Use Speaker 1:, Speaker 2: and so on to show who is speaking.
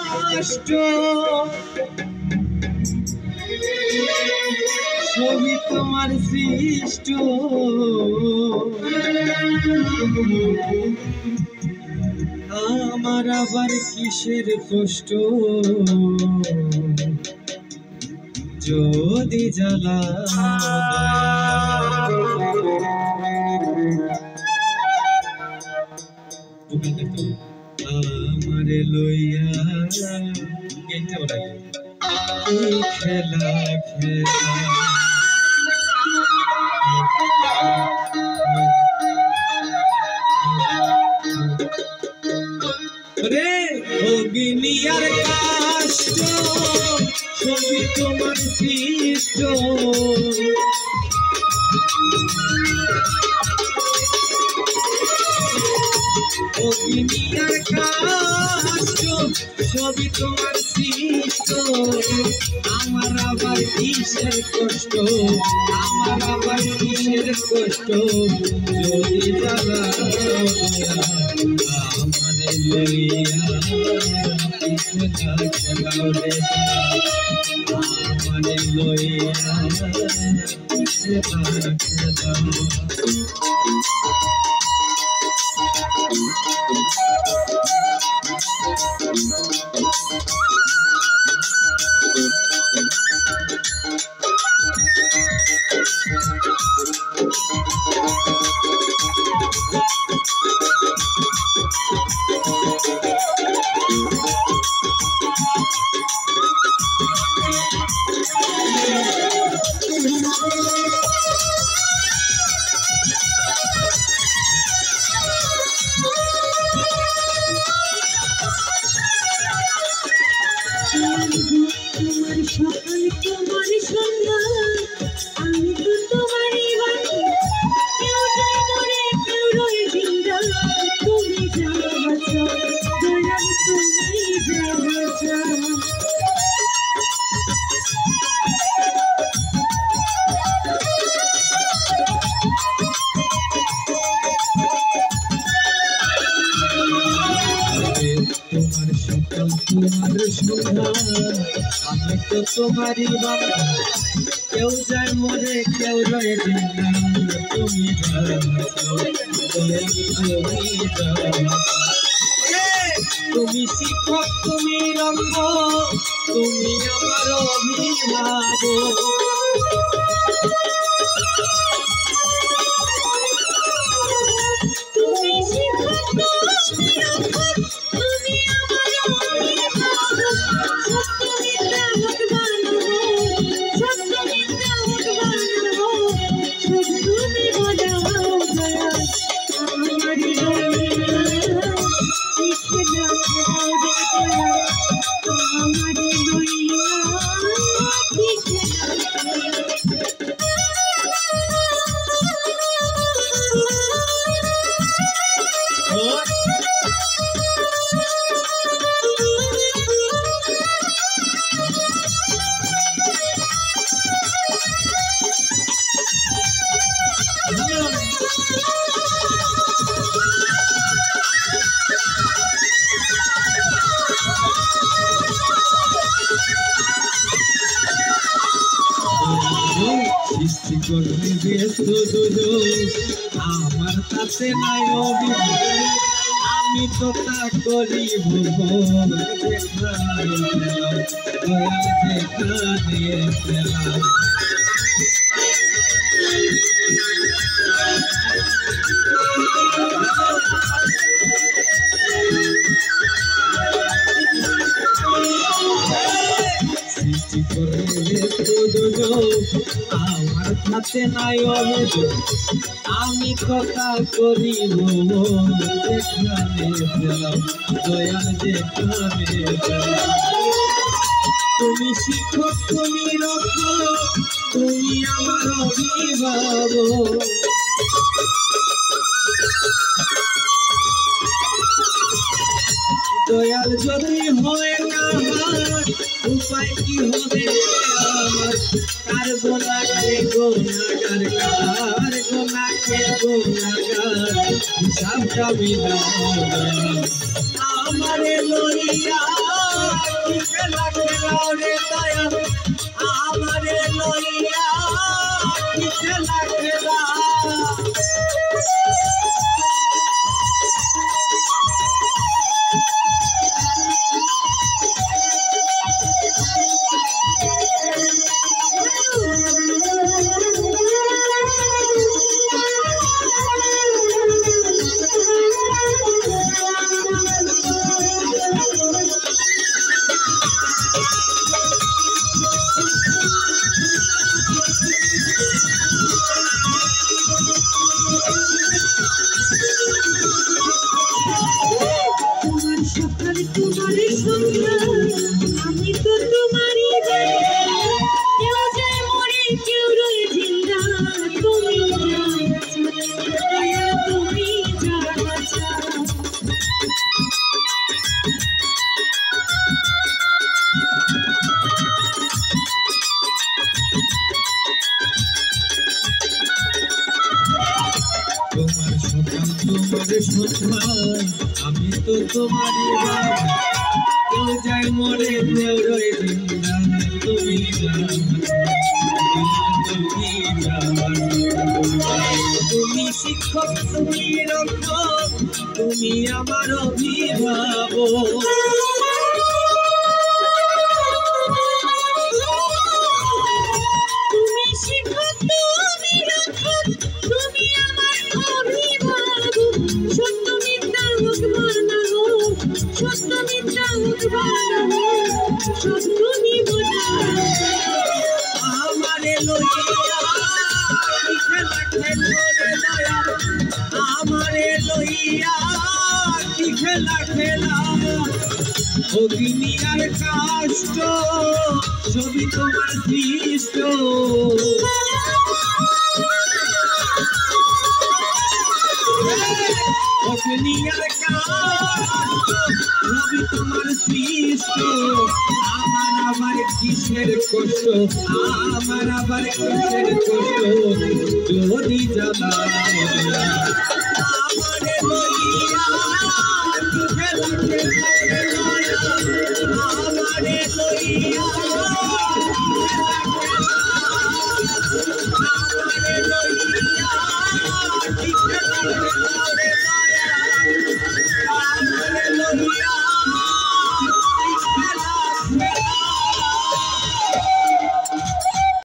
Speaker 1: কষ্ট সবই তোমার সৃষ্ট আমার আবার কিসের কষ্ট যদি জ্বালা আমারে লইয়া খেলা খেলা রে অগ্নিয়ার কষ্ট সবই তোমার সৃষ্ট অগ্নিয়ার কষ্ট সবই তোমার সৃষ্ট আমার আবার কিসের কষ্ট আমার আবার কিসের কষ্ট যদি জ্বালা আমারে লইয়া খেলাও রে আমারে লইয়া খেলা
Speaker 2: তোমার সকাল তোমার সন্ধ্যা আমি তো তোমারই বাণী কেউ যায় মরে কেউ রয়ে জিন্দা তুমি যা বাঁচা দয়াল তুমি যা বাঁচা
Speaker 1: তোমার সকাল তোমার সন্ধ্যা আমি তো তোমারই বাবা কেউ যায় মরে কেউ রয়ে জিন্দা তুমি তুমি শিক্ষক তুমি রঙ্গ তুমি আমার অভিভাবক
Speaker 2: তুমি শিক্ষক তুমি রক্ষক তুমি আমার অভিভাবক সত্য মিথ্যা হোক বানাবো সত্য মিথ্যা হোক বানাবো সব তুমি বোঝাও দয়া আমার লইয়া খেলা খেলাও রে দয়া আমার লইয়া খেলা
Speaker 1: সৃষ্টি করবে ব্যস্ত আমার তাতে নাই অভিযোগ আমি তো তা করিব যেখানে সৃষ্টি করবে আমার হাতে নাই অভিযোগ আমি কথা করিব যেখানে পেলাম দয়াল যেখানে পেলাম তুমি শিক্ষক তুমি রক্ষক তুমি আমার অভিভাবক দয়াল যদি হয় না উপায় কি হবে আমার কার গোনাকে গোনাগার কার গোনাকে গোনাগার হিসাবটা মিলাও আমারে লইয়া সন্তান আমি তো তোমারই বাবা কেউ যায় মরে কেউ রয়ে জিন্দা তুমি তুমি শিক্ষক তুমি রক্ষক তুমি আমার অভিভাবক আমারে লইয়া কি খেলা খেলা ও দুনিয়ার কষ্ট সবই তোমার সৃষ্ট ও দুনিয়ার কষ্ট সবই তোমার সৃষ্ট আমার আবার কিসের কষ্ট আমার আবার কিসের কষ্ট যদি জানা